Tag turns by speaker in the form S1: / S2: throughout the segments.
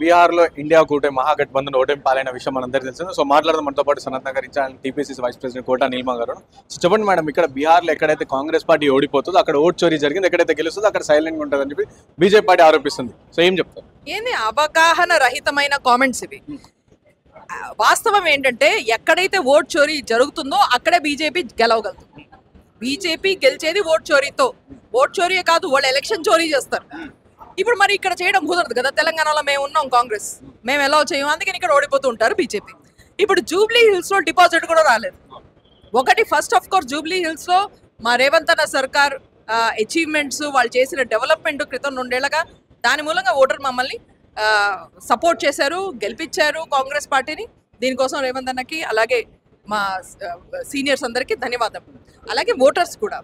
S1: బీహార్లో ఇండియా కూటమి మహాగఠబంధన్ ఓటమి పాలైన విషయం మనందరికీ తెలిసింది. సో మాట్లాడదాం మనతో పాటు Sanath Nagar incharge TPCC vice president Kota Neelima గారు. సో చెప్పండి మేడం, ఇక్కడ బీహార్లో ఎక్కడైతే కాంగ్రెస్ పార్టీ ఓడిపోతుందో అక్కడ ఓట్ చోరీ జరిగింది, ఎక్కడైతే గెలుస్తుందో అక్కడ సైలెంట్గా ఉంటుందని చెప్పి బీజేపీ పార్టీ ఆరోపిస్తుంది. సో ఏం చెప్తారు?
S2: ఏంది అవగాహన రహితమైన కామెంట్స్ ఇవి. వాస్తవం ఏంటంటే ఎక్కడైతే ఓట్ చోరీ జరుగుతుందో అక్కడే బీజేపీ గెలవగలుగుతుంది. బీజేపీ గెలిచేది ఓట్ చోరీతో. ఓట్ చోరీ కాదు, వాళ్ళు ఎలక్షన్ చోరీ చేస్తారు. ఇప్పుడు మరి ఇక్కడ చేయడం కుదరదు కదా. తెలంగాణలో మేము ఉన్నాం, కాంగ్రెస్ మేము ఎలా చేయము, అందుకని ఇక్కడ ఓడిపోతూ ఉంటారు బీజేపీ. ఇప్పుడు జూబ్లీ హిల్స్ లో డిపాజిట్ కూడా రాలేదు. ఒకటి first of course Jubilee hills లో మా రేవంత్ అన్న సర్కార్ అచీవ్మెంట్స్, వాళ్ళు చేసిన డెవలప్మెంట్ క్రితం 2 ఏళ్లగా దాని మూలంగా ఓటర్ మమ్మల్ని సపోర్ట్ చేశారు, గెలిపించారు కాంగ్రెస్ పార్టీని. దీనికోసం రేవంత్ అన్నకి అలాగే మా సీనియర్స్ అందరికీ ధన్యవాదాలు. అలాగే ఓటర్స్ కూడా,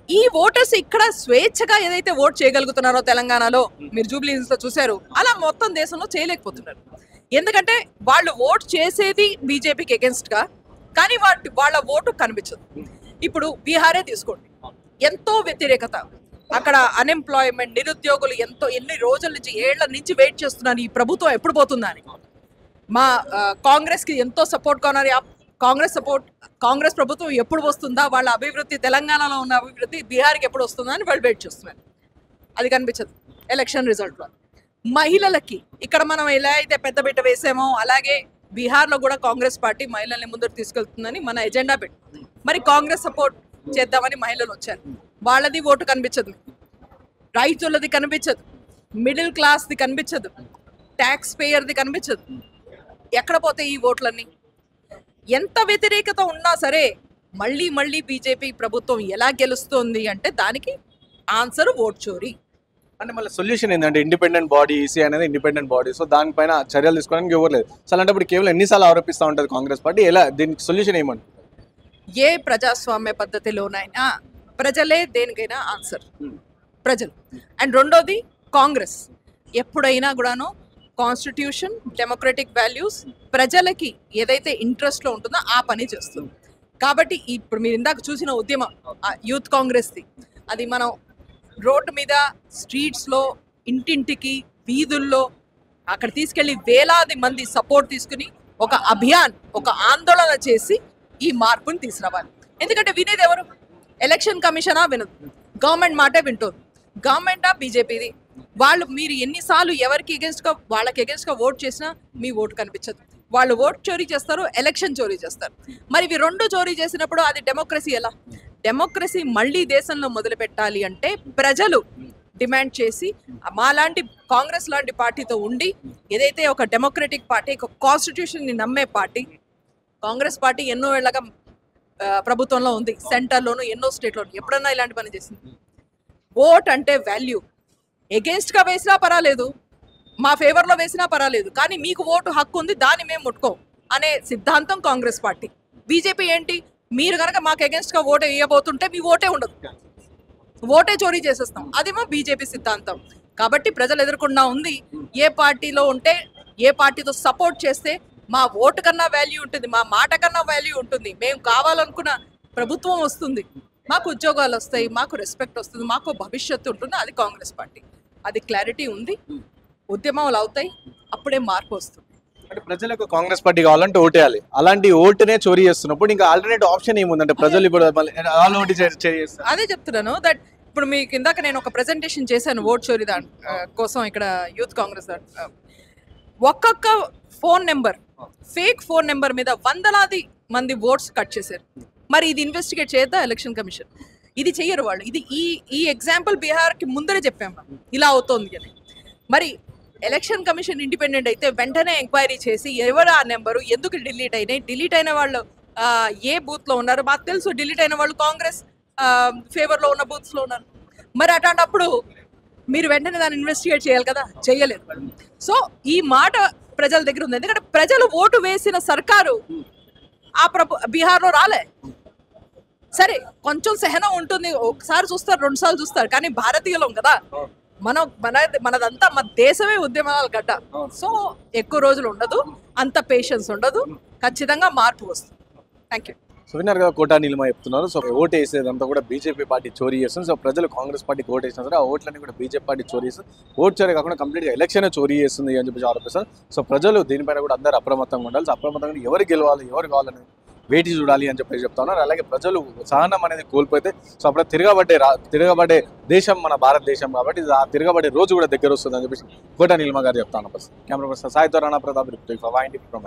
S2: ఈ ఓటర్స్ ఇక్కడ స్వేచ్ఛగా ఏదైతే ఓట్ చేయగలుగుతున్నారో తెలంగాణలో మీరు జూబ్లీ హిల్స్ లో చూశారు, అలా మొత్తం దేశంలో చేయలేకపోతున్నారు. ఎందుకంటే వాళ్ళు ఓట్ చేసేది బీజేపీకి అగెన్స్ట్ గా, కానీ వాళ్ళ ఓటు కనిపించదు. ఇప్పుడు బీహారే తీసుకోండి, ఎంతో వ్యతిరేకత అక్కడ, అన్ఎంప్లాయ్మెంట్, నిరుద్యోగులు ఎన్ని రోజుల నుంచి, ఏళ్ల నుంచి వెయిట్ చేస్తున్నారు ఈ ప్రభుత్వం ఎప్పుడు పోతుందా అని. మా కాంగ్రెస్ కి ఎంతో సపోర్ట్ కొనాలి. కాంగ్రెస్ ప్రభుత్వం ఎప్పుడు వస్తుందా, వాళ్ళ అభివృద్ధి, తెలంగాణలో ఉన్న అభివృద్ధి బీహార్కి ఎప్పుడు వస్తుందా అని వాళ్ళు వెయిట్ చేస్తున్నారు. అది కనిపించదు ఎలక్షన్ రిజల్ట్లో. మహిళలకి ఇక్కడ మనం ఎలా అయితే పెద్ద బిడ్డ వేసామో అలాగే బీహార్లో కూడా కాంగ్రెస్ పార్టీ మహిళల్ని ముందుకు తీసుకెళ్తుందని మన ఎజెండా పెట్టి మరి కాంగ్రెస్ సపోర్ట్ చేద్దామని మహిళలు వచ్చారు. వాళ్ళది ఓటు కనిపించదు, రైతులది కనిపించదు, మిడిల్ క్లాస్ది కనిపించదు, ట్యాక్స్ పేయర్ది కనిపించదు. ఎక్కడ పోతే ఈ ఓట్లన్నీ? ఎంత వ్యతిరేకత ఉన్నా సరే మళ్ళీ బీజేపీ ప్రభుత్వం ఎలా గెలుస్తుంది అంటే దానికి ఆన్సర్ ఓట్ చోరీ.
S1: అంటే మళ్ళీ సొల్యూషన్ ఏంటంటే ఇండిపెండెంట్ బాడీ, ఈసీ అనేది ఇండిపెండెంట్ బాడీ, సో దానిపైన చర్యలు తీసుకోవడానికి ఎవరు లేదు. సో అలాంటప్పుడు కేవలం ఎన్నిసార్లు ఆరోపిస్తూ ఉంటుంది కాంగ్రెస్ పార్టీ, ఎలా దీనికి సొల్యూషన్ ఏమంటారు?
S2: ఏ ప్రజాస్వామ్య పద్ధతిలోనైనా ప్రజలే దేనికైనా ఆన్సర్, ప్రజలు. అండ్ రెండోది కాంగ్రెస్ ఎప్పుడైనా కూడాను కాన్స్టిట్యూషన్, డెమోక్రటిక్ వాల్యూస్, ప్రజలకి ఏదైతే ఇంట్రెస్ట్లో ఉంటుందో ఆ పని చేస్తుంది. కాబట్టి ఇప్పుడు మీరు ఇందాక చూసిన ఉద్యమం యూత్ కాంగ్రెస్ది, అది మనం రోడ్డు మీద, స్ట్రీట్స్లో, ఇంటింటికి, వీధుల్లో అక్కడ తీసుకెళ్లి వేలాది మంది సపోర్ట్ తీసుకుని ఒక అభియాన్, ఒక ఆందోళన చేసి ఈ మార్పుని తీసుకురావాలి. ఎందుకంటే వినేది ఎవరు? ఎలక్షన్ కమిషనా వినదు, గవర్నమెంట్ మాటే వింటుంది. గవర్నమెంటా బీజేపీది. వాళ్ళు మీరు ఎన్నిసార్లు ఎవరికి ఎగెన్స్ట్గా, వాళ్ళకి ఎగెన్స్ట్గా ఓట్ చేసినా మీ ఓటు కనిపించదు. వాళ్ళు ఓట్ చోరీ చేస్తారు, ఎలక్షన్ చోరీ చేస్తారు. మరి ఇవి రెండు చోరీ చేసినప్పుడు అది డెమోక్రసీ ఎలా? డెమోక్రసీ మళ్ళీ దేశంలో మొదలు పెట్టాలి అంటే ప్రజలు డిమాండ్ చేసి మాలాంటి కాంగ్రెస్ లాంటి పార్టీతో ఉండి, ఏదైతే ఒక డెమోక్రటిక్ పార్టీ, ఒక కాన్స్టిట్యూషన్ని నమ్మే పార్టీ, కాంగ్రెస్ పార్టీ ఎన్నో ఏళ్ళగా ప్రభుత్వంలో ఉంది, సెంటర్లోను ఎన్నో స్టేట్లోను. ఎప్పుడన్నా ఇలాంటి పని చేసింది? ఓట్ అంటే వాల్యూ. ఎగెన్స్ట్గా వేసినా పర్వాలేదు, మా ఫేవర్లో వేసినా పర్వాలేదు, కానీ మీకు ఓటు హక్కు ఉంది, దాన్ని మేము ముట్టుకోం అనే సిద్ధాంతం కాంగ్రెస్ పార్టీ. బీజేపీ ఏంటి? మీరు కనుక మాకు ఎగెన్స్ట్గా ఓటు వేయబోతుంటే మీ ఓటే ఉండదు, ఓటే చోరీ చేసేస్తాం. అదేమో బీజేపీ సిద్ధాంతం. కాబట్టి ప్రజలు ఎదుర్కొన్నా ఉంది, ఏ పార్టీలో ఉంటే, ఏ పార్టీతో సపోర్ట్ చేస్తే మా ఓటు కన్నా వాల్యూ ఉంటుంది, మా మాట కన్నా వాల్యూ ఉంటుంది, మేము కావాలనుకున్న ప్రభుత్వం వస్తుంది, మాకు ఉద్యోగాలు వస్తాయి, మాకు రెస్పెక్ట్ వస్తుంది, మాకు భవిష్యత్తు ఉంటుంది. అది కాంగ్రెస్ పార్టీ. అది క్లారిటీ ఉంది. ఉద్యమాలు అవుతాయి, అప్పుడే మార్పు వస్తుంది.
S1: అంటే ప్రజలకు కాంగ్రెస్ పార్టీ కావాలంటే ఓటేయాలి, అలాంటి ఓటునే చోరీ చేస్తున్నప్పుడు ఇంకా ఆల్టర్నేటివ్ ఆప్షన్ ఏముందంటే ప్రజలు ఇప్పుడు
S2: అదే చెప్తున్నాను. దట్ ఇప్పుడు మీకు ఇందాక నేను ఒక ప్రెజెంటేషన్ చేశాను ఓట్ చోరీ దాని కోసం. ఇక్కడ యూత్ కాంగ్రెస్ ఒక్కొక్క phone number, fake phone number మీద వందలాది మంది ఓట్స్ కట్ చేశారు. మరి ఇది ఇన్వెస్టిగేట్ చేద్దా ఎలక్షన్ కమిషన్? ఇది చెయ్యరు వాళ్ళు. ఇది ఈ ఎగ్జాంపుల్ బీహార్కి ముందరే చెప్పాము ఇలా అవుతోంది అని. మరి ఎలక్షన్ కమిషన్ ఇండిపెండెంట్ అయితే వెంటనే ఎంక్వైరీ చేసి ఎవరు ఆ నెంబరు, ఎందుకు డిలీట్ అయినాయి, డిలీట్ అయిన వాళ్ళు ఏ బూత్లో ఉన్నారు, మాకు తెలుసు డిలీట్ అయిన వాళ్ళు కాంగ్రెస్ ఫేవర్లో ఉన్న బూత్స్లో ఉన్నారు. మరి అట్లాంటప్పుడు మీరు వెంటనే దాన్ని ఇన్వెస్టిగేట్ చేయాలి కదా, చేయలేదు. సో ఈ మాట ప్రజల దగ్గర ఉంది. ఎందుకంటే ప్రజలు ఓటు వేసిన సర్కారు బీహార్లో రాలే. సరే కొంచెం సహనం ఉంటుంది, ఒకసారి చూస్తారు, 2 సార్లు చూస్తారు, కానీ భారతీయులం కదా, మనదంతా మన దేశమే ఉద్యమాల గడ్డ. సో ఎక్కువ రోజులు ఉండదు, అంత పేషెన్స్ ఉండదు, ఖచ్చితంగా మార్పు వస్తుంది. Thank you.
S1: సో విన్నారు కదా, కోటా నీలిమ చెప్తున్నారు. సో ఓటు వేసేదంతా కూడా బీజేపీ పార్టీ చోరీ చేస్తుంది. సో ప్రజలు కాంగ్రెస్ పార్టీకి ఓటు వేసినా సరే ఆ ఓట్లన్నీ కూడా బీజేపీ పార్టీ చోరీ చేస్తుంది. ఓటు చోరీ కాకుండా కంప్లీట్గా ఎలక్షన్ చోరీ చేస్తుంది అని చెప్పి ఆరోపిస్తారు. సో ప్రజలు దీనిపైన కూడా అందరూ అప్రమత్తంగా ఉండాలి. సో అప్రమత్తంగా ఎవరు గెలవాలి, ఎవరు కావాలని వేటి చూడాలి అని చెప్పి చెప్తా ఉన్నారు. అలాగే ప్రజలు సహనం అనేది కోల్పోతే సో అప్పుడు తిరగబడే దేశం మన భారతదేశం కాబట్టి ఆ తిరగబడే రోజు కూడా దగ్గర వస్తుంది అని చెప్పేసి కోటా నీలిమ గారు చెప్తా ఉన్నారు. కెమెరా పర్సన్ సాయితో Rana Pratap reporting for YNTV from